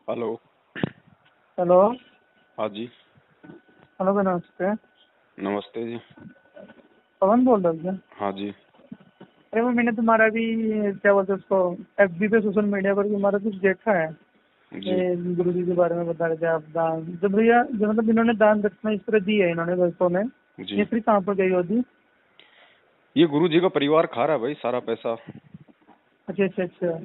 Hello. Hello. हाँ जी। Hello भाई, नमस्ते। नमस्ते जी। पवन बोल रहे हो क्या? हाँ जी। अरे वो मैंने तुम्हारा भी क्या बोलते हैं उसको, एफबी पे सोशल मीडिया पर तुम्हारा कुछ देखा है। जी। गुरु जी के बारे में बता रहे थे आप, दान जब भैया जो मतलब इन्होंने दान दक्षिणा इस तरह दी है इन्होंने वर्षों में, जी। ये फिर कहाँ पर गई होती? ये गुरु जी का परिवार खा रहा है भाई सारा पैसा। अच्छा अच्छा अच्छा।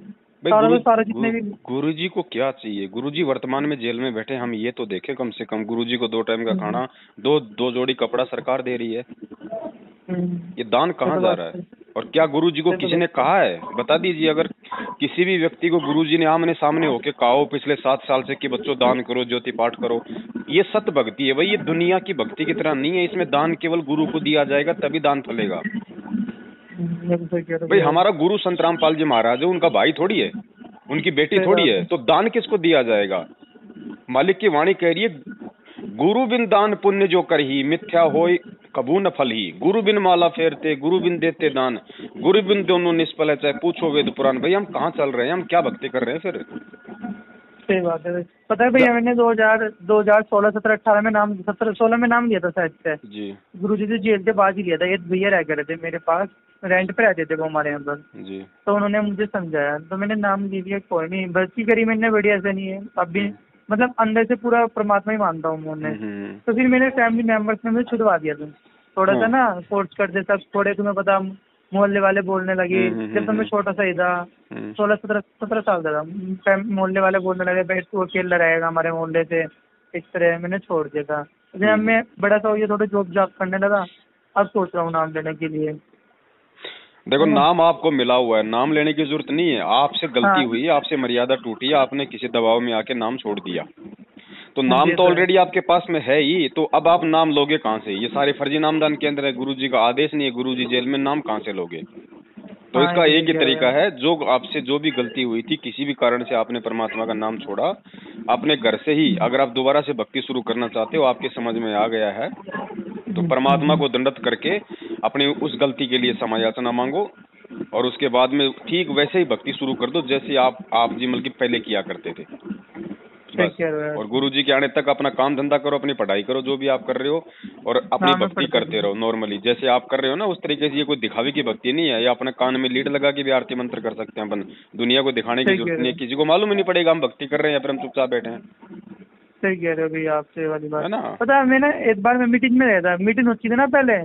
भाई सारा तो सारा जितने भी। गुरु जी को क्या चाहिए? गुरु जी वर्तमान में जेल में बैठे, हम ये तो देखें कम से कम। गुरु जी को 2 टाइम का हम्म, खाना, दो जोड़ी कपड़ा सरकार दे रही है। ये दान ये कहाँ तो जा बात रहा है? है। और क्या गुरु जी को ये तो किसी ने बात है। कहा है? बता दीजिए। अगर किसी भी व्यक्ति को गुरु जी ने आमने सामने होके कहा हो पिछले 7 साल से कि बच्चों दान करो, ज्योति पाठ करो, ये सत्य भक्ति है भाई। ये दुनिया की भक्ति की तरह नहीं है। इसमें दान केवल गुरु को दिया जाएगा तभी दान फलेगा। ये तो सही कह रहे हो भाई भैया। हमारा गुरु संत रामपाल जी महाराज है, उनका भाई थोड़ी है, उनकी बेटी सही थोड़ी बात है, है। तो दान किसको दिया जाएगा? मालिक की वाणी कह रही है, गुरु बिन दान पुण्य जो करही, मिथ्या होय कबू न फल ही। गुरु बिन माला फेरते, गुरु बिन देते दान, गुरु बिन दोनों निष्फल है, चाहे पूछो वेद पुराण। भाई हम कहाँ चल रहे हैं? हम क्या भक्ति कर रहे हैं फिर? सही बात है भाई। पता है द- भैया, मैंने 2016 17 18 में नाम, 17 16 में नाम लिया था शायद से। जी। गुरुजी से जेल के बाद ही लिया था। ये भैया रह गए थे मेरे पास, रेंट पे रहते थे वो हमारे यहाँ पर। जी। तो उन्होंने मुझे समझाया तो मैंने नाम ले लिया। कोई नहीं, भक्ति करी मैंने बढ़िया से। नहीं है अब भी, हम्म। मतलब अंदर से पूरा परमात्मा ही मानता हूँ उन्होंने। हम्म। तो फिर मेरे फैमिली मेंबर्स ने मुझे छुड़वा दिया था। थोड़ा सा हाँ। ना फोर्स कर देता, थोड़े तुम्हें पता, मोहल्ले वाले बोलने लगे। जब तो मैं छोटा सा ही था, हम्म। 16 17 साल का था। मोहल्ले वाले बोलने लगे भाई तू अकेला रहेगा हमारे मोहल्ले से, इस तरह मैंने छोड़ दिया था। जब मैं बड़ा सा हो गया, थोड़ा जॉब जॉब करने लगा, अब सोच रहा हूँ नाम लेने के लिए। देखो, है ना? नाम आपको मिला हुआ है, नाम लेने की जरूरत नहीं है। आपसे गलती हाँ हुई, आपसे मर्यादा टूटी, आपने किसी दबाव में आके नाम छोड़ दिया, तो हाँ जी, नाम ये तो तो है। ऑलरेडी आपके पास में है ही। तो अब आप नाम लोगे कहाँ से? ये सारे फर्जी नामदान केंद्र है, गुरु जी का आदेश नहीं है, गुरु जी जेल में, नाम कहाँ से लोगे? तो हाँ, ये इसका तो एक सही ही कह रहे हो तरीका यार। है, जो आपसे जो भी गलती हुई थी, किसी भी कारण से आपने परमात्मा का नाम छोड़ा, अपने घर से ही अगर आप दोबारा से भक्ति शुरू करना चाहते हो, आपके समझ में आ गया है, तो परमात्मा को दंडवत करके अपनी उस गलती के लिए क्षमा याचना मांगो, और उसके बाद में ठीक वैसे ही भक्ति शुरू कर दो जैसे आप जी मतलब पहले किया करते थे, सही बस। कह रहे हो और यार। गुरु जी के आने तक अपना काम धंधा करो, अपनी पढ़ाई करो, जो भी आप कर रहे हो, और अपनी हाँ, मैं भक्ति पढ़ता भी करते हूँ। रहो नॉर्मली जैसे आप कर रहे हो ना, उस तरीके से। ये कोई दिखावे की भक्ति नहीं है। ये अपने कान में लीड लगा के भी आरती मंत्र कर सकते हैं अपन। दुनिया को दिखाने की सही कह जरूरत रहे नहीं है, हो। किसी को मालूम ही नहीं पड़ेगा हम भक्ति कर रहे हैं या फिर हम चुपचाप बैठे हैं, सही कह रहे हो भैया, आपसे ये वाली बात। है ना? पता है, मैंने एक बार मैं मीटिंग में रहता, मीटिंग होती थी ना पहले,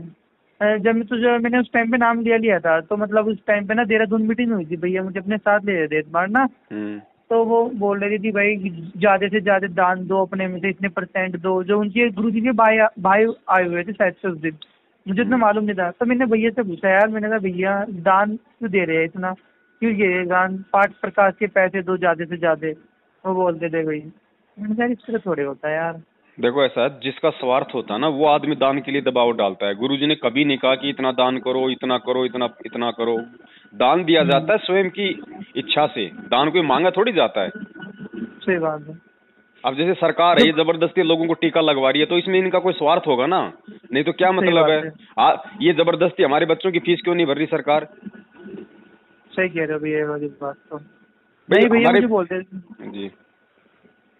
जो मैंने उस टाइम पे नाम लिया था, तो मतलब उस टाइम पे ना देहरादून मीटिंग हुई थी। भैया मुझे अपने साथ ले रहे थे एक बार ना। हम्म। तो वो बोल रही थी भाई ज्यादा से ज्यादा दान दो, अपने में से इतने परसेंट दो। जो उनके गुरु जी के भाई भाई आए हुए थे शायद से उस दिन, मुझे इतना मालूम नहीं था। तो मैंने भैया से पूछा यार, मैंने कहा भैया दान क्यों दे रहे हैं इतना, क्यों ये दान 5 प्रकाश के पैसे दो ज्यादा से ज्यादा। वो बोलते थे भाई। मैंने कहा इस तरह थोड़े होता है यार। देखो, ऐसा है, जिसका स्वार्थ होता है ना, वो आदमी दान के लिए दबाव डालता है। गुरुजी ने कभी नहीं कहा कि इतना दान करो, इतना करो, इतना इतना करो। दान दिया जाता है स्वयं की इच्छा से, दान कोई मांगा थोड़ी जाता है। सही बात है। अब जैसे सरकार है, जो ये जबरदस्ती लोगों को टीका लगवा रही है, तो इसमें इनका कोई स्वार्थ होगा ना, नहीं तो क्या सही मतलब है? बात है। ये जबरदस्ती हमारे बच्चों की फीस क्यों नहीं भर रही सरकार? सही कह रहे हो भैया, ये वाली बात तो। भाई नहीं भैया हमारे। मुझे बोलते, जी।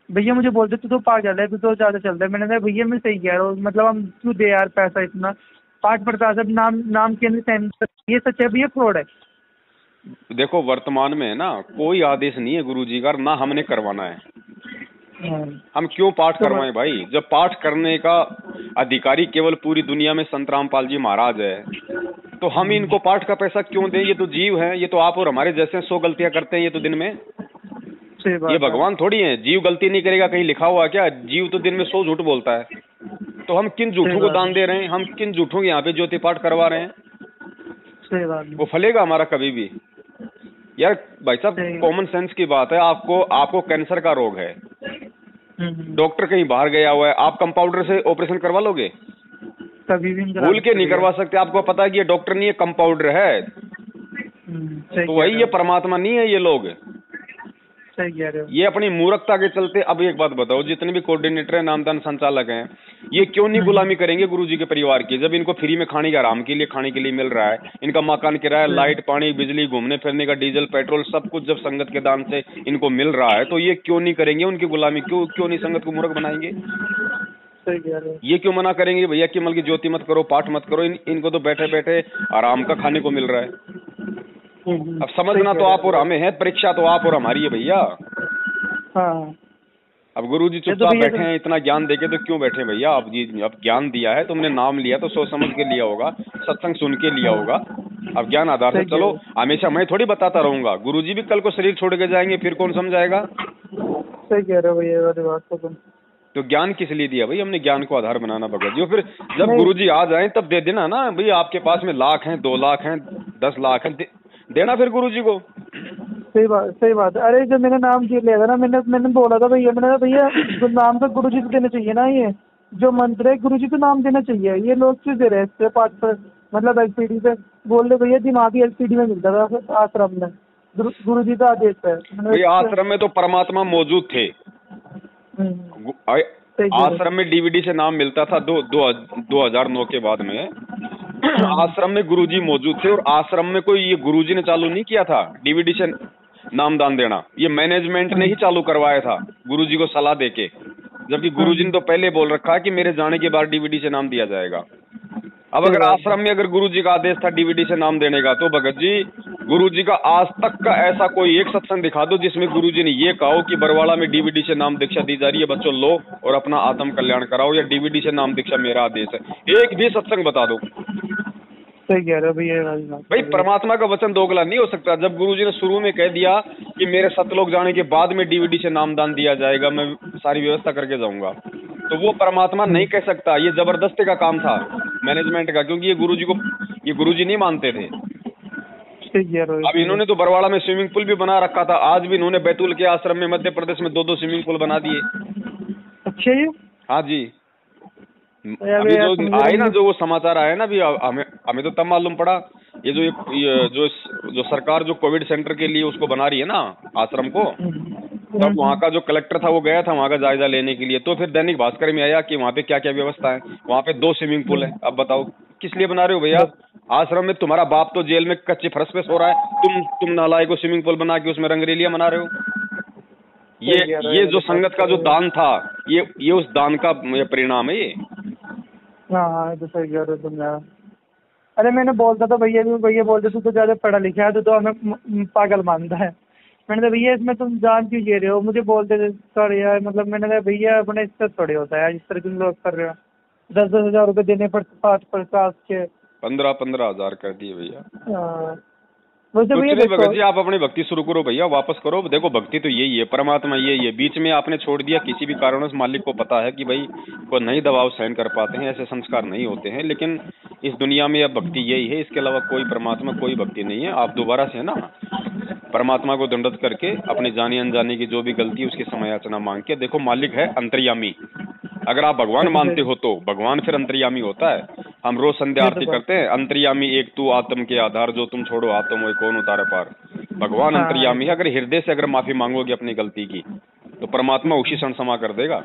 भैया मुझे बोलते तू तो पागल है, तू तो ज्यादा चलता है। मैंने कहा भैया मैं सही कह रहा हूँ, मतलब हम क्यों दे यार पैसा इतना, 5% अब नाम नाम के अंदर ये सच है भैया, फ्रॉड है। देखो, वर्तमान में है ना, कोई आदेश नहीं है गुरु जी का, ना हमने करवाना है। हम क्यों पाठ तो करवाएं भाई? जब पाठ करने का अधिकारी केवल पूरी दुनिया में संत रामपाल जी महाराज है, तो हम इनको पाठ का पैसा क्यों दें? ये तो जीव हैं, ये तो आप और हमारे जैसे 100 गलतियां करते हैं ये तो दिन में। सही ये बात है। भगवान थोड़ी है, जीव गलती नहीं करेगा, कहीं लिखा हुआ क्या? जीव तो दिन में 100 झूठ बोलता है। तो हम किन सही झूठों को बात दान है। दे रहे हैं? हम किन झूठों के यहाँ पे ज्योति पाठ करवा रहे हैं? सही बात है। वो फलेगा हमारा कभी भी? यार भाई साहब, सही। कॉमन सेंस की बात है। आपको कैंसर का रोग है, हम्म। डॉक्टर कहीं बाहर गया हुआ है, आप कंपाउंडर से ऑपरेशन करवा लोगे? कभी भी नहीं करा भूल के सकते नहीं भैया। करवा सकते। आपको पता है कि ये डॉक्टर नहीं है, कंपाउंडर है। सही तो कह वही, रहे ये हो। परमात्मा नहीं है ये लोग। सही कह रहे हो। ये अपनी मूर्खता के चलते। अब एक बात बताओ, जितने भी कोऑर्डिनेटर है, नामदान संचालक हैं, ये क्यों नहीं गुलामी करेंगे गुरुजी के परिवार की, जब इनको फ्री में खाने के आराम के लिए खाने के लिए मिल रहा है, इनका मकान किराया, लाइट, पानी, बिजली, घूमने फिरने का डीजल, पेट्रोल सब कुछ जब संगत के दान से इनको मिल रहा है, तो ये क्यों नहीं करेंगे उनकी गुलामी, क्यों नहीं संगत को मूर्ख बनाएंगे? ये क्यों मना करेंगे भैया कि मल की ज्योति मत करो, पाठ मत करो, इनको तो बैठे बैठे आराम का खाने को मिल रहा है। अब समझना तो आप और हमें है, परीक्षा तो आप और हमारी है भैया। हाँ। अब गुरुजी चुपचाप बैठे हैं, इतना ज्ञान देके तो क्यों बैठे भैया? अब जी अब ज्ञान दिया है, तुमने नाम लिया तो सोच समझ के लिया होगा, सत्संग सुन के लिया होगा। अब ज्ञान आधार से चलो, हमेशा मैं थोड़ी बताता रहूंगा, गुरुजी भी कल को शरीर छोड़ के जाएंगे, फिर कौन समझाएगा? सही कह रहे हो भैया। तो ज्ञान किस लिए दिया भाई हमने? ज्ञान को आधार बनाना भगत जी। फिर जब गुरुजी आ जाए तब दे देना ना भैया, आपके पास में लाख हैं, 2 लाख हैं, 10 लाख हैं, देना फिर गुरुजी को। सही बात है। अरे जब मैंने नाम लिया था ना, मैंने बोला था भैया, मैंने कहा भैया जो नाम तो गुरुजी को देना चाहिए ना, ये जो मंत्र है गुरुजी को नाम देना चाहिए, ये लोग क्यों दे रहे हैं पाँच पर, मतलब एलसीडी पे बोल रहे भैया, दिमागी एलसीडी में मिलता था आश्रम में, गुरुजी का आदेश है। आश्रम में तो परमात्मा मौजूद थे, आश्रम में डीवीडी से नाम मिलता था 2009 के बाद में। आश्रम में गुरुजी मौजूद थे, और आश्रम में कोई ये गुरुजी ने चालू नहीं किया था डीवीडी से नामदान देना, ये मैनेजमेंट ने ही चालू करवाया था गुरुजी को सलाह देके, जबकि गुरुजी ने तो पहले बोल रखा है कि मेरे जाने के बाद डीवीडी से नाम दिया जाएगा। अब अगर आश्रम में अगर गुरुजी का आदेश था डीवीडी से नाम देने का, तो भगत जी गुरुजी का आज तक का ऐसा कोई एक सत्संग दिखा दो जिसमें गुरुजी ने ये कहा कि बरवाड़ा में डीवीडी से नाम दीक्षा दी जा रही है, बच्चों लो और अपना आत्म कल्याण कराओ, या डीवीडी से नाम दीक्षा मेरा आदेश है। एक भी सत्संग बता दो। सही कह रहे हो भैया। भाई परमात्मा का वचन दोगला नहीं हो सकता। जब गुरुजी ने शुरू में कह दिया कि मेरे सतलोक जाने के बाद में डीवीडी से नामदान दिया जाएगा, मैं सारी व्यवस्था करके जाऊंगा, तो वो परमात्मा नहीं कह सकता, ये जबरदस्ती का काम था मैनेजमेंट का, क्योंकि ये गुरुजी नहीं मानते थे। अब इन्होंने तो बरवाड़ा में स्विमिंग पूल भी बना रखा था, आज भी इन्होंने बैतूल के आश्रम में मध्य प्रदेश में 2 स्विमिंग पूल बना दिए। अच्छा जी। हाँ जी, अभी जो आए ना, जो वो समाचार आया ना, अभी हमें तो तब मालूम पड़ा, ये जो सरकार जो कोविड सेंटर के लिए उसको बना रही है ना आश्रम को, तब वहाँ का जो कलेक्टर था वो गया था वहाँ का जायजा लेने के लिए, तो फिर दैनिक भास्कर में आया कि वहाँ पे क्या क्या व्यवस्था है। वहाँ पे 2 स्विमिंग पूल है। अब बताओ किस लिए बना रहे हो भैया? आश्रम में तुम्हारा बाप तो जेल में कच्चे फर्श पे सो रहा है, तुम नालायक को स्विमिंग पूल बना के उसमें रंगरेलियां मना रहे हो। ये जो संगत का जो दान था, ये उस दान का परिणाम है ये। हाँ तो सही कह रहे हो तुम यार। अरे मैंने बोलता था भैया बोलते तू तो ज्यादा पढ़ा लिखा है, तो हमें पागल मानता है। मैंने कहा भैया इसमें तुम जान क्यों ले रहे हो? मुझे बोलते थे सर यार, मतलब मैंने कहा भैया अपने इस तरह थोड़े होता है, इस तरह तुम लोग कर रहे हो, 10-10 हज़ार रुपये देने पड़ते, 5 के 15 हज़ार कर दिए भैया। वैसे भैया भगत जी आप अपनी भक्ति शुरू करो भैया, वापस करो। देखो भक्ति तो यही है, परमात्मा यही है। बीच में आपने छोड़ दिया, किसी भी कारणवश मालिक को पता है कि भाई को नहीं दबाव सहन कर पाते हैं, ऐसे संस्कार नहीं होते हैं, लेकिन इस दुनिया में अब भक्ति यही है, इसके अलावा कोई परमात्मा कोई भक्ति नहीं है। आप दोबारा से ना परमात्मा को दंडवत करके अपनी जानी अनजाने की जो भी गलती है उसकी समयाचना मांग के देखो, मालिक है अंतर्यामी। अगर आप भगवान मानते हो तो भगवान फिर अंतर्यामी होता है। हम रोज संध्या आरती करते हैं, अंतर्यामी एक तू आत्म के आधार, जो तुम छोड़ो आत्म वो कौन उतारे पार। भगवान अंतर्यामी है। अगर हृदय से अगर माफी मांगोगे अपनी गलती की, तो परमात्मा उसी क्षण क्षमा कर देगा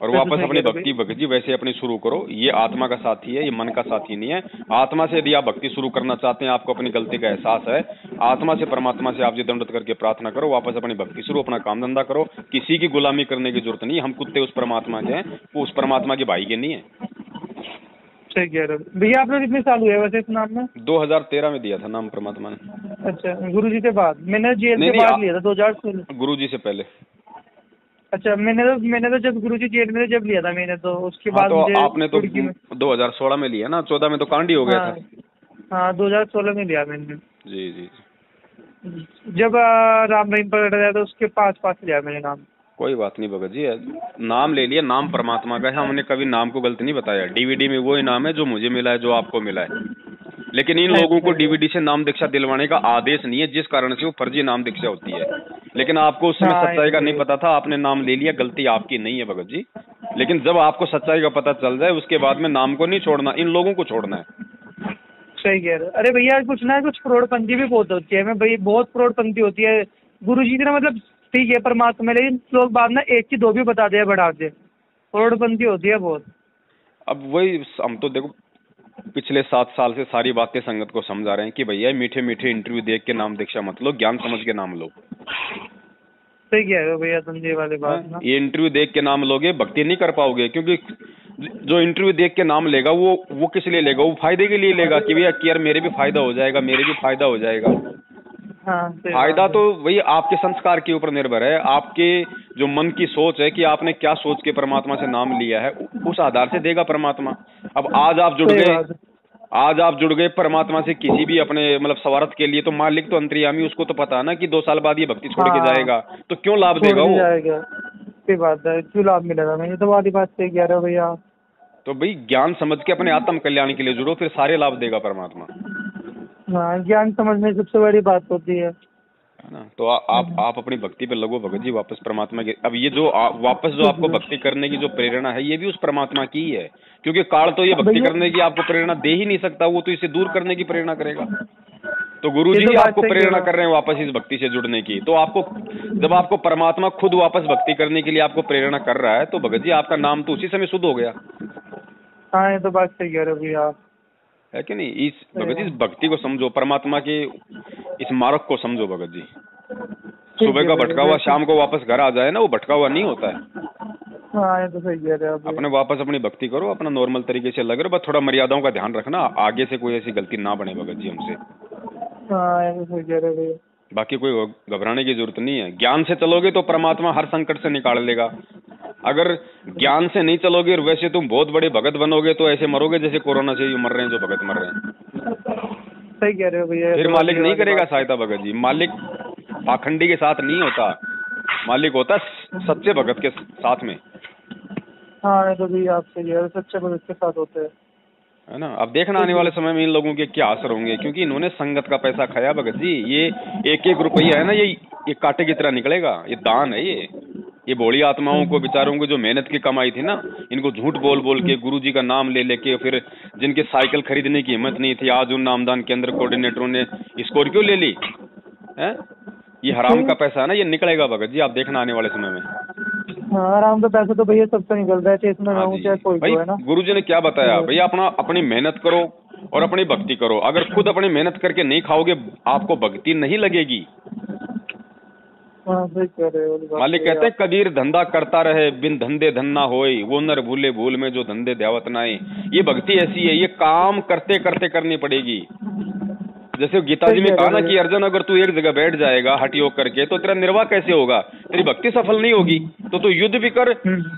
और वापस अपनी भक्ति भक्ति वैसे अपनी शुरू करो। ये आत्मा का साथी है, ये मन का साथी नहीं है। आत्मा से यदि आप भक्ति शुरू करना चाहते हैं, आपको अपनी गलती का एहसास है, आत्मा से परमात्मा से आप जी दंडवत करके प्रार्थना करो, वापस अपनी भक्ति शुरू, अपना काम धंधा करो। किसी की गुलामी करने की जरूरत नहीं। हम कुत्ते उस परमात्मा के हैं, वो उस परमात्मा के भाई के नहीं है। सही कह रहे हो भैया। आपने कितने साल हुए वैसे इस नाम में? 2013 में दिया था नाम परमात्मा ने। अच्छा, गुरुजी के बाद? मैंने जेल के बाद लिया था 2016। गुरुजी से पहले। अच्छा, मैंने तो जब गुरुजी जेल में जब लिया था मैंने, तो उसके बाद तो आपने तो 2016 में लिया ना, 14 में तो कांडी हो गया था। हाँ 2016 में लिया मैंने। जी जी। जब राम रहीम पकड़ गया तो उसके पास लिया मैंने नाम। कोई बात नहीं भगत जी, नाम ले लिया, नाम परमात्मा का है। हमने कभी नाम को गलत नहीं बताया। डीवीडी में वो नाम है जो मुझे मिला है, जो आपको मिला है। लेकिन इन लोगों को डीवीडी से नाम दीक्षा दिलवाने का आदेश नहीं है, जिस कारण से वो फर्जी नाम दीक्षा होती है। लेकिन आपको उस समय सच्चाई का नहीं पता था, आपने नाम ले लिया, गलती आपकी नहीं है भगत जी। लेकिन जब आपको सच्चाई का पता चल जाए, उसके बाद में नाम को नहीं छोड़ना, इन लोगों को छोड़ना है। सही कह रहे। अरे भैया कुछ फ्रॉडपंथी भी बहुत होती है, भाई बहुत फ्रॉडपंथी होती है। गुरुजी ने मतलब ठीक है परमात्मा, लेकिन लोग बाद में 1 की 2 भी बता दे बढ़ा दे। करोड़पंती होती है बहुत। अब वही हम तो देखो पिछले 7 साल से सारी बातें संगत को समझा रहे हैं कि भैया मीठे मीठे इंटरव्यू देख के नाम दीक्षा मत लो, ज्ञान समझ के नाम लो। सही कह रहे हो भैया तुम ये वाली बात ना। ये इंटरव्यू देख के नाम लोगे भक्ति नहीं कर पाओगे, क्योंकि जो इंटरव्यू देख के नाम लेगा वो किस लिए लेगा? वो फायदे के लिए लेगा कि भैया कि यार मेरे भी फायदा हो जाएगा, मेरे भी फायदा हो जाएगा। हाँ, फायदा तो वही आपके संस्कार के ऊपर निर्भर है, आपके जो मन की सोच है कि आपने क्या सोच के परमात्मा से नाम लिया है, उस आधार से देगा परमात्मा। अब आज आप जुड़ गए परमात्मा से किसी भी अपने मतलब स्वार्थ के लिए, तो मालिक तो अंतर्यामी, उसको तो पता है ना कि 2 साल बाद ये भक्ति छोड़ के जाएगा, तो क्यों लाभ देगा वो? सही बात है, क्यों लाभ मिलेगा? मैं तो वाली बात सही कह रहा हूँ भैया। तो भाई ज्ञान समझ के अपने आत्म कल्याण के लिए जुड़ो, फिर सारे लाभ देगा परमात्मा। हाँ, ज्ञान समझने सबसे बड़ी बात होती है ना। तो आप अपनी भक्ति पे लगो भगत जी, वापस परमात्मा के। अब ये जो वापस जो आपको भक्ति करने की जो प्रेरणा है, ये भी उस परमात्मा की ही है, क्योंकि काल तो ये भक्ति करने की आपको प्रेरणा दे ही नहीं सकता, वो तो इसे दूर करने की प्रेरणा करेगा। तो गुरु जी आपको प्रेरणा कर रहे हैं वापस इस भक्ति से जुड़ने की। तो आपको जब आपको परमात्मा खुद वापस भक्ति करने के लिए आपको प्रेरणा कर रहा है, तो भगत जी आपका नाम तो उसी समय शुद्ध हो गया। हाँ, ये तो बात सही कह रहे हो भैया, है कि नहीं? इस भगत जी इस भक्ति को समझो, परमात्मा के इस मार्ग को समझो भगत जी। सुबह का भटका हुआ शाम को वापस घर आ जाए ना, वो भटका हुआ नहीं होता है। हाँ, ये तो सही कह रहे हो। अपने वापस अपनी भक्ति करो, अपना नॉर्मल तरीके से लगे रहो, बस थोड़ा मर्यादाओं का ध्यान रखना, आगे से कोई ऐसी गलती ना बने भगत जी हमसे। हाँ, ये तो सही कह रहे हो भैया। बाकी कोई घबराने की जरूरत नहीं है। ज्ञान से चलोगे तो परमात्मा हर संकट से निकाल लेगा। अगर ज्ञान से नहीं चलोगे और वैसे तुम बहुत बड़े भगत बनोगे, तो ऐसे मरोगे जैसे कोरोना से मर रहे हैं जो भगत मर रहे हैं। सही कह रहे हो भैया। फिर मालिक नहीं करेगा सहायता भगत जी। मालिक पाखंडी के साथ नहीं होता, मालिक होता सच्चे भगत के साथ में। हाँ, ये तो भैया आप सही है, सच्चे भगत के साथ होते हैं, है ना। अब देखना आने वाले समय में इन लोगों के क्या असर होंगे, क्योंकि इन्होंने संगत का पैसा खाया भगत जी। ये 1-1 रुपया है ना, ये कांटे की तरह निकलेगा। ये दान है ये भोली आत्माओं को, बेचारों को जो मेहनत की कमाई थी ना, इनको झूठ बोल बोल के गुरु जी का नाम ले लेके, फिर जिनके साइकिल खरीदने की हिम्मत नहीं थी, आज उन नामदान केंद्र कोऑर्डिनेटरों ने स्कॉर्पियो ले ली है। ये हराम का पैसा है ना, ये निकलेगा भगत जी, आप देखना आने वाले समय में। हाँ, हराम का पैसा तो भैया सबसे निकल रहा है, चाहे इसमें रहूं चाहे कोई तो, है ना। गुरु जी ने क्या बताया भैया, अपनी मेहनत करो और अपनी भक्ति करो। अगर खुद अपनी मेहनत करके नहीं खाओगे, आपको भक्ति नहीं लगेगी। हाँ, सही कह रहे हो। मालिक कहते हैं कबीर धंधा करता रहे बिन धंधे धन्ना होए, वो नर भूले भूल में जो धंधे ध्यावत नाए। ये भक्ति ऐसी है, ये काम करते करते करनी पड़ेगी। जैसे गीता जी में कहा ना कि अर्जुन अगर तू एक जगह बैठ जाएगा हठ योग करके, तो तेरा निर्वाह कैसे होगा? तेरी भक्ति सफल नहीं होगी। तो तू युद्ध भी कर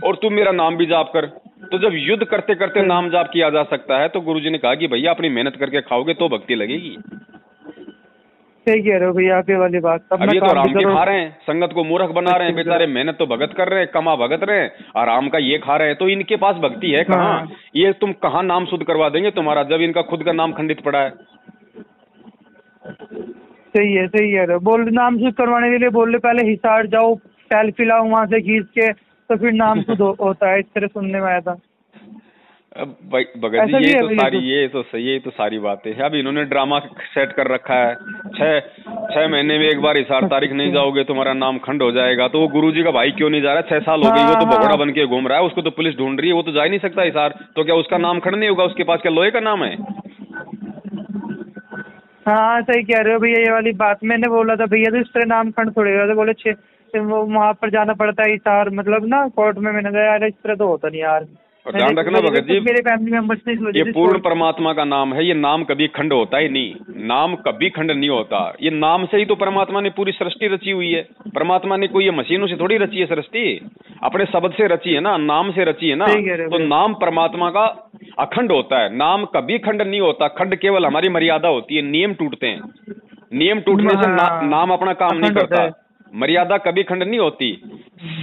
और तू मेरा नाम भी जाप कर। तो जब युद्ध करते करते नाम जाप किया जा सकता है, तो गुरुजी ने कहा कि भैया अपनी मेहनत करके खाओगे तो भक्ति लगेगी। सही कह रहे हो भैया, आपकी वाली बात। अब ये तो आराम की खा रहे हैं, संगत को मूर्ख बना रहे हैं बेचारे। मेहनत तो भगत कर रहे हैं, कमा भगत रहे हैं, आराम का ये खा रहे हैं। तो इनके पास भक्ति है कहाँ? ये तुम कहाँ नाम शुद्ध करवा देंगे तुम्हारा, जब इनका खुद का नाम खंडित पड़ा है। सही है, सही है। बोल नाम शुद्ध करवाने के लिए बोल रहे पहले हिसार जाओ, सेल्फी लाओ वहाँ से खींच के, तो फिर नाम शुद्ध होता है। इस तरह सुनने में आया था। अब भगत जी ये तो सही है, तो सारी बातें है। अब इन्होंने ड्रामा सेट कर रखा है, 6 महीने में एक बार हिसार तारीख नहीं जाओगे तुम्हारा नाम खंड हो जाएगा। तो वो गुरुजी का भाई क्यों नहीं जा रहा? 6 साल हो गई, वो तो भगोड़ा बन के घूम रहा है, उसको तो पुलिस ढूंढ रही है, वो तो जा ही नहीं सकता हिसार। तो क्या उसका नाम खंड नहीं होगा? उसके पास क्या लोहे का नाम है? हाँ, सही कह रहे हो भैया, ये वाली बात मैंने बोला था भैया, तो इस तरह नाम खंड थोड़ी होगा। तो बोले 6 वो वहाँ पर जाना पड़ता है हिसार, मतलब ना कोर्ट में। मैंने कहा यार इस तरह तो होता नहीं यार। और ध्यान रखना भगत जी, मेरे फैमिली मेंबर्स ने ये पूर्ण परमात्मा का नाम है, ये नाम कभी खंड होता ही नहीं, नाम कभी खंड नहीं होता। ये नाम से ही तो परमात्मा ने पूरी सृष्टि रची हुई है। परमात्मा ने कोई ये मशीनों से थोड़ी रची है सृष्टि, अपने शब्द से रची है ना, नाम से रची है ना। तो नाम परमात्मा का अखंड होता है, नाम कभी खंड नहीं होता। खंड केवल हमारी मर्यादा होती है, नियम टूटते हैं। नियम टूटने से नाम अपना काम नहीं करता। मर्यादा कभी खंड नहीं होती,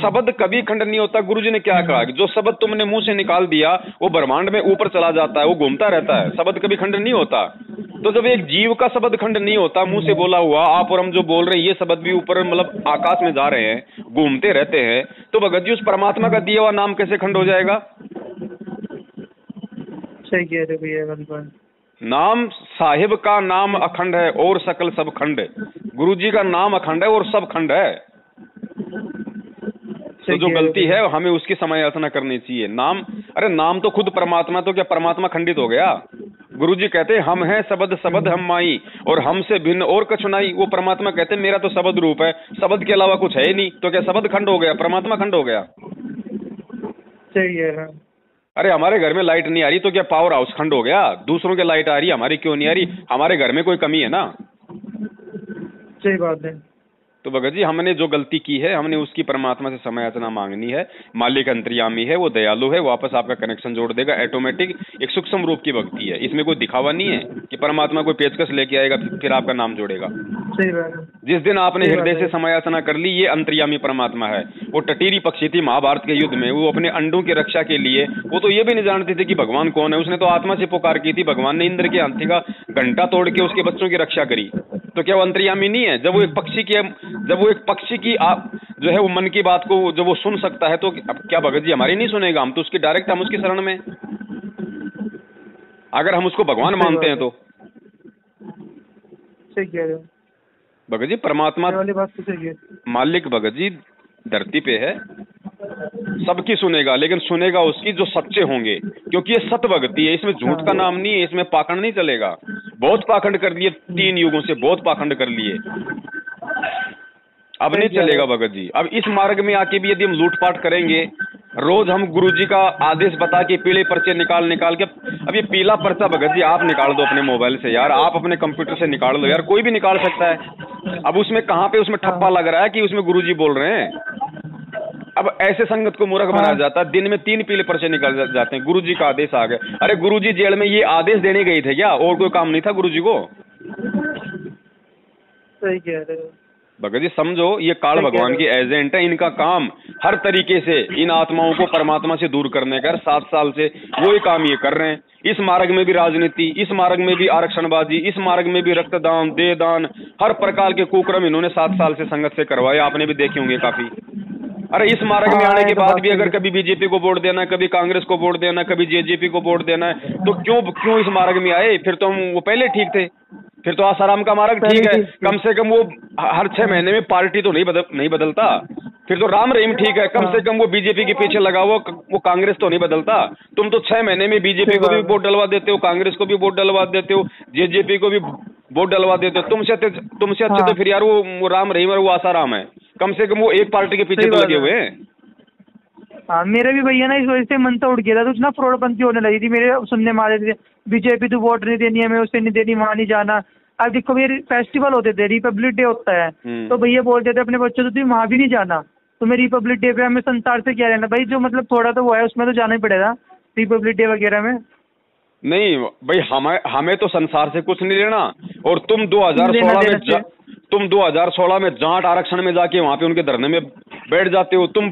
शब्द कभी खंड नहीं होता। गुरुजी ने क्या कहा कि जो शब्द तुमने मुंह से निकाल दिया वो ब्रह्मांड में ऊपर चला जाता है, वो घूमता रहता है, शब्द कभी खंड नहीं होता। तो जब एक जीव का शब्द खंड नहीं होता, मुंह से बोला हुआ, आप और हम जो बोल रहे हैं, ये शब्द भी ऊपर मतलब आकाश में जा रहे हैं, घूमते रहते हैं, तो भगत जी उस परमात्मा का दिया हुआ नाम कैसे खंड हो जाएगा? सही कह रहे भैया। नाम साहिब का नाम अखंड है और सकल सब खंड। गुरु जी का नाम अखंड है और सब खंड है। तो जो गलती है हमें उसकी समय याचना करनी चाहिए। नाम, अरे नाम तो खुद परमात्मा, तो क्या परमात्मा खंडित हो गया? गुरुजी कहते हैं हम हैं सबद सबद हम माई, और हमसे भिन्न और कछु नहीं। वो परमात्मा कहते हैं मेरा तो सबद रूप है, सबद के अलावा कुछ है ही नहीं। तो क्या सबद खंड हो गया, परमात्मा खंड हो गया? सही है। अरे हमारे घर में लाइट नहीं आ रही तो क्या पावर हाउस खंड हो गया? दूसरों के लाइट आ रही है, हमारी क्यों नहीं आ रही? हमारे घर में कोई कमी है ना। सही बात है। तो भगत जी हमने जो गलती की है, हमने उसकी परमात्मा से समय याचना मांगनी है। मालिक अंतर्यामी है, वो दयालु है, वापस आपका कनेक्शन जोड़ देगा ऑटोमेटिक। एक सूक्ष्म रूप की भक्ति है, इसमें कोई दिखावा नहीं है कि परमात्मा कोई पेचकस लेके आएगा फिर आपका नाम जोड़ेगा। सही बात है। जिस दिन आपने हृदय से समय याचना कर ली, ये अंतर्यामी परमात्मा है। वो टटीरी पक्षी थी महाभारत के युद्ध में, वो अपने अंडों की रक्षा के लिए, वो तो ये भी नहीं जानते थे कि भगवान कौन है। उसने तो आत्मा से पुकार की थी, भगवान ने इंद्र के हाथी का घंटा तोड़ के उसके बच्चों की रक्षा करी। तो क्या वो अंतर्यामी नहीं है? जब वो एक पक्षी की जो है वो मन की बात को जब वो सुन सकता है, तो अब क्या भगत जी हमारी नहीं सुनेगा? हम तो उसकी डायरेक्ट, हम उसकी शरण में, अगर हम उसको भगवान मानते हैं तो। सही कह रहे हो भगत जी परमात्मा वाली बात तो सही है। मालिक भगत जी धरती पे है, सबकी सुनेगा, लेकिन सुनेगा उसकी जो सच्चे होंगे, क्योंकि ये सत भक्ति है, इसमें झूठ का नाम नहीं है, इसमें पाखंड नहीं चलेगा। बहुत पाखंड कर लिए 3 युगों से, बहुत पाखंड कर लिए, अब नहीं चलेगा भगत जी। अब इस मार्ग में आके भी यदि हम लूटपाट करेंगे, रोज हम गुरुजी का आदेश बता के पीले पर्चे निकाल के, अब ये पीला पर्चा भगत जी आप निकाल दो अपने मोबाइल से यार, आप अपने कंप्यूटर से निकाल लो यार, कोई भी निकाल सकता है। अब उसमें कहाँ पे उसमें ठप्पा लग रहा है कि उसमें गुरुजी बोल रहे हैं। अब ऐसे संगत को मूर्ख बनाया जाता है। दिन में 3 पीले पर्चे निकल जाते हैं, गुरुजी का आदेश आ गया। अरे गुरुजी जेल में ये आदेश देने गए थे क्या? और कोई काम नहीं था गुरुजी को? सही कह रहे हो भगत जी समझो, ये काल भगवान की एजेंट है, इनका काम हर तरीके से इन आत्माओं को परमात्मा से दूर करने का। 7 साल से वो ही काम ये कर रहे हैं। इस मार्ग में भी राजनीति, इस मार्ग में भी आरक्षणबाजी, इस मार्ग में भी रक्तदान, देहदान, हर प्रकार के कुक्रम इन्होंने 7 साल से संगत से करवाए, आपने भी देखे होंगे काफी। अरे इस मार्ग में आने के बाद भी अगर कभी बीजेपी को वोट देना है, कभी कांग्रेस को वोट देना है, कभी जेजेपी को वोट देना है, तो क्यों इस मार्ग में आए? फिर तो हम वो पहले ठीक थे, फिर तो आसाराम का मार्ग ठीक है, कम से कम वो हर 6 महीने में पार्टी तो नहीं बदलता। फिर तो राम रहीम ठीक है, कम से कम वो बीजेपी के पीछे लगा हुआ, वो कांग्रेस तो नहीं बदलता। तुम तो 6 महीने में बीजेपी को भी वोट डलवा देते हो, कांग्रेस को भी वोट डलवा देते हो, जेजेपी को भी वोट डलवा देते हो। तुमसे अच्छे तो फिर यार वो राम रहीम और वो आसाराम है, कम से कम वो एक पार्टी के पीछे तो लगे हुए हैं। हाँ, मेरा भी भैया ना इस वजह से मन तो उठ गया था, तो इतना फ्रॉडपंथी होने लगी थी मेरे सुनने में आ रहे थे, बीजेपी तो वोट नहीं देनी है, मैं उसे नहीं देनी, वहाँ नहीं जाना। अब देखो मेरे फेस्टिवल होते थे, रिपब्लिक डे होता है, तो भैया बोलते थे अपने बच्चों से तुम वहाँ भी नहीं जाना, तुम्हें रिपब्लिक डे पे हमें संसार से क्या रहना भाई, जो मतलब थोड़ा तो वो है उसमें तो जाना ही पड़ेगा रिपब्लिक डे वगैरह में। नहीं भाई, हमें तो संसार से कुछ नहीं लेना। और तुम 2016 में जाट आरक्षण में जाके वहाँ पे उनके धरने में बैठ जाते हो, तुम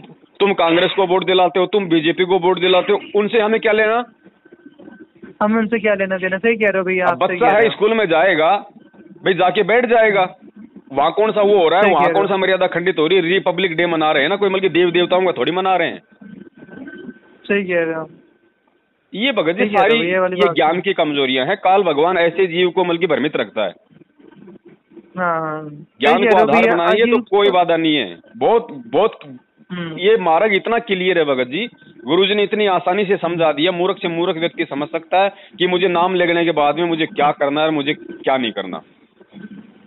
कांग्रेस को वोट दिलाते हो, तुम बीजेपी को वोट दिलाते हो, उनसे हमें क्या लेना? हम उनसे क्या लेना देना? सही कह रहे हो भैया। बच्चा है स्कूल में जाएगा भाई, जाके बैठ जाएगा, वहाँ कौन सा वो हो रहा है, वहाँ कौन सा मर्यादा खंडित हो रही है? रिपब्लिक डे मना रहे हैं ना, कोई मतलब देव देवताओं का थोड़ी मना रहे हैं। सही कह रहे हो। ये भगत जी सारी ये ज्ञान की कमजोरियां हैं। काल भगवान ऐसे जीव को मतलब भ्रमित रखता है। ज्ञान को आधार बनाइए तो कोई वादा नहीं है। बहुत ये मार्ग इतना क्लियर है भगत जी, गुरुजी ने इतनी आसानी से समझा दिया, मूर्ख से मूर्ख व्यक्ति समझ सकता है कि मुझे नाम लेने के बाद में मुझे क्या करना है और मुझे क्या नहीं करना।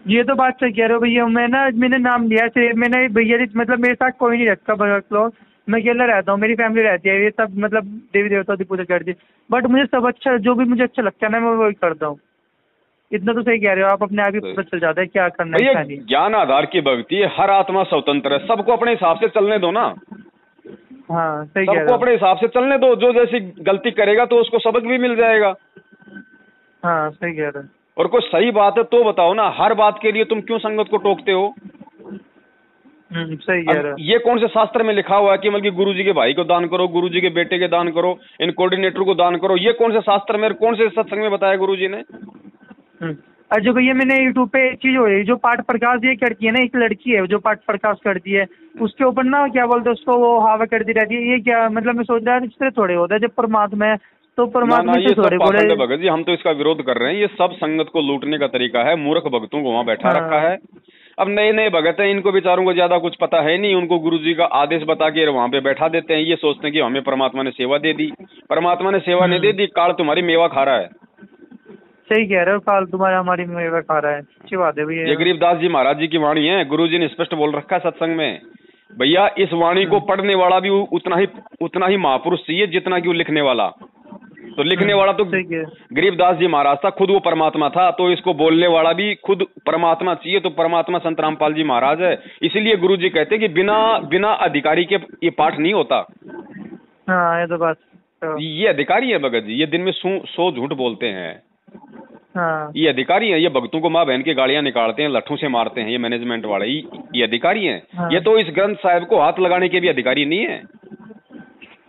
ये तो बात सही कह रहे हो भैया। मैंने नाम लिया से, मैंने भैया मतलब मेरे साथ कोई नहीं रखा भगत लोग, मैं अकेला रहता हूँ, मेरी फैमिली रहती है, ये सब मतलब देवी देवता की पूजा करती है, बट मुझे सब अच्छा, जो भी मुझे अच्छा लगता है ना मैं वही करता हूँ। इतना तो सही कह रहे हो आप, अपने आप ही पता चल जाता है क्या करना है। ज्ञान आधार की भक्ति है, हर आत्मा स्वतंत्र है, सबको अपने हिसाब से चलने दो ना। हाँ सही कह रहे हो, सबको अपने हिसाब से चलने दो, जो जैसी गलती करेगा तो उसको सबक भी मिल जाएगा। हाँ सही कह रहे हो। और कोई सही बात है तो बताओ ना, हर बात के लिए तुम क्यों संगत को टोकते हो? सही कह रहे हो। ये कौन से शास्त्र में लिखा हुआ है कि मतलब गुरुजी के भाई को दान करो, गुरुजी के बेटे के दान करो, इन कोऑर्डिनेटर को दान करो? ये कौन से शास्त्र में, कौन से सत्संग में बताया गुरुजी ने? जो भैया मैंने यूट्यूब पे एक चीज हो रही, जो पाठ प्रकाश ये करती है ना, एक लड़की है जो पाठ प्रकाश करती है, उसके ऊपर ना क्या बोलते हैं उसको, वो हवा करती रहती है। ये क्या मतलब, मैं सोच रहा हूँ इस तरह थोड़े होता है, जब परमात्मा है तो परमात्मा से थोड़े बोले। भगत जी हम तो इसका विरोध कर रहे हैं, ये सब संगत को लूटने का तरीका है, मूर्ख भक्तों को वहाँ बैठा रखा है। अब नए नए भगत हैं, इनको बेचारों को ज्यादा कुछ पता है नहीं, उनको गुरुजी का आदेश बता के वहां पे बैठा देते हैं, ये सोचते हैं कि हमें परमात्मा ने सेवा दे दी। परमात्मा ने सेवा नहीं दे दी, काल तुम्हारी मेवा खा रहा है। सही कह रहे हो, काल तुम्हारा हमारी मेवा खा रहा है, अच्छी बात है भैया। ये गरीबदास जी महाराज जी की वाणी है, गुरुजी ने स्पष्ट बोल रखा है सत्संग में, भैया इस वाणी को पढ़ने वाला भी उतना ही महापुरुष चाहिए जितना कि वो लिखने वाला। तो लिखने वाला तो गरीबदास जी महाराज था, खुद वो परमात्मा था, तो इसको बोलने वाला भी खुद परमात्मा चाहिए। तो परमात्मा संत रामपाल जी महाराज है, इसीलिए गुरुजी कहते हैं कि बिना अधिकारी के ये पाठ नहीं होता। हाँ ये तो बात, ये अधिकारी है भगत जी, ये दिन में 100 झूठ बोलते हैं। हाँ ये अधिकारी हैं, ये भक्तों को माँ बहन की गालियां निकालते हैं, लट्ठों से मारते हैं, ये मैनेजमेंट वाले ये अधिकारी हैं। हाँ। ये तो इस ग्रंथ साहिब को हाथ लगाने के भी अधिकारी नहीं है।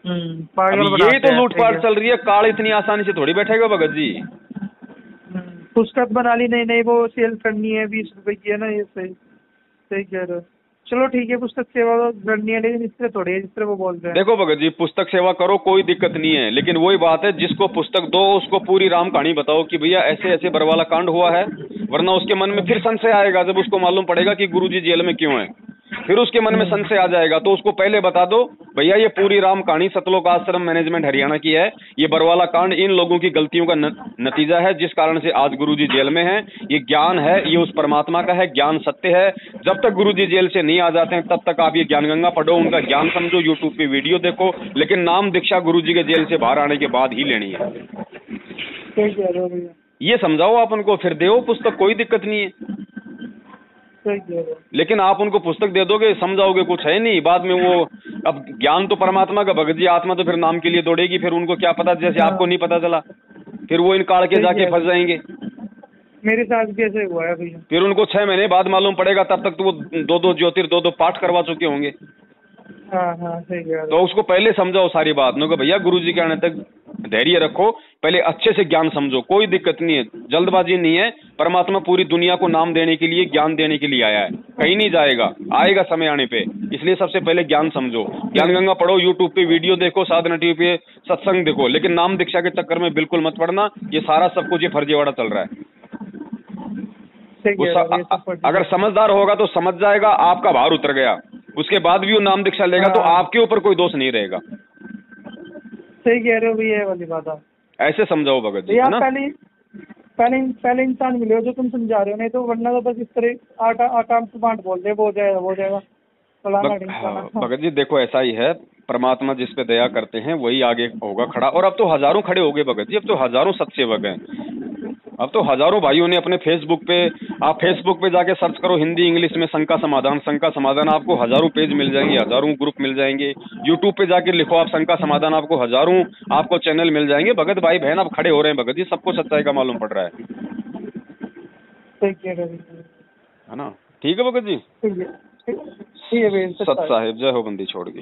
यही तो लूटपाट चल रही है, काल इतनी आसानी से थोड़ी बैठेगा भगत जी। पुस्तक बना ली, नहीं वो सेल करनी है 20 रुपए की है ना, ये सही कह रहे हो। चलो ठीक है, पुस्तक सेवा करनी है, लेकिन इस तरह थोड़ी है जिस तरह वो बोल रहे हैं। देखो भगत जी, पुस्तक सेवा करो, कोई दिक्कत नहीं है, लेकिन वही बात है, जिसको पुस्तक दो उसको पूरी राम कहानी बताओ कि भैया ऐसे ऐसे बरवाला कांड हुआ है, वरना उसके मन में फिर संशय आएगा। जब उसको मालूम पड़ेगा कि गुरुजी जेल में क्यों है, फिर उसके मन में संशय आ जाएगा। तो उसको पहले बता दो भैया ये पूरी राम कहानी सतलोक आश्रम मैनेजमेंट हरियाणा की है, ये बरवाला कांड इन लोगों की गलतियों का नतीजा है, जिस कारण से आज गुरुजी जेल में हैं। ये ज्ञान है, ये उस परमात्मा का है, ज्ञान सत्य है। जब तक गुरुजी जेल से नहीं आ जाते हैं तब तक आप ये ज्ञान गंगा पढ़ो, उनका ज्ञान समझो, यूट्यूब पे वीडियो देखो, लेकिन नाम दीक्षा गुरुजी के जेल से बाहर आने के बाद ही लेनी है। ये समझाओ आप उनको, फिर दो पुस्तक, कोई दिक्कत नहीं है। लेकिन आप उनको पुस्तक दे दोगे, समझाओगे, कुछ है नहीं, बाद में वो अब ज्ञान तो परमात्मा का, भगत जी आत्मा तो फिर नाम के लिए दौड़ेगी, फिर उनको क्या पता, जैसे आपको नहीं पता चला, फिर वो इन काल के जाके फंस जाएंगे। मेरे साथ भी ऐसे हुआ है भैया। फिर उनको 6 महीने बाद मालूम पड़ेगा, तब तक तो वो 2-2 ज्योतिर 2-2 पाठ करवा चुके होंगे। हाँ सही कह रहे हो। तो उसको पहले समझाओ सारी बात, नो भैया गुरुजी के आने तक धैर्य रखो, पहले अच्छे से ज्ञान समझो, कोई दिक्कत नहीं है, जल्दबाजी नहीं है। परमात्मा पूरी दुनिया को नाम देने के लिए, ज्ञान देने के लिए आया है, कहीं नहीं जाएगा, आएगा समय आने पे। इसलिए सबसे पहले ज्ञान समझो, ज्ञान गंगा पढ़ो, यूट्यूब पे वीडियो देखो, साधना टीवी पे सत्संग देखो, लेकिन नाम दीक्षा के चक्कर में बिल्कुल मत पड़ना। ये सारा सब कुछ ये फर्जीवाड़ा चल रहा है। अगर समझदार होगा तो समझ जाएगा, आपका भार उतर गया, उसके बाद भी वो नाम दीक्षा लेगा तो आपके ऊपर कोई दोष नहीं रहेगा। सही कह रहे हो भैया, ये वाली बात आप ऐसे समझाओ भगत जी, है ना। पहले इंसान मिले हो जो तुम समझा रहे हो, नहीं तो वरना तो बस इस तरह आटा बांट बोल रहे, वो जाएगा भगत जी देखो ऐसा ही है, परमात्मा जिस पे दया करते हैं वही आगे होगा खड़ा। और अब तो हजारों खड़े हो गए भगत जी, अब तो हजारों सत्सेवक हैं, अब तो हजारों भाइयों ने अपने फेसबुक पे, आप फेसबुक पे जाके सर्च करो हिंदी इंग्लिश में शंका समाधान, आपको हजारों पेज मिल जाएंगे, हजारों ग्रुप मिल जाएंगे। यूट्यूब पे जाके लिखो आप शंका समाधान, आपको हजारों आपको चैनल मिल जाएंगे। भगत भाई बहन अब खड़े हो रहे हैं भगत जी, सबको सच्चाई का मालूम पड़ रहा है ना। ठीक है भगत जी, ठीक है सत साहिब, जय हो बंदी छोड़ की।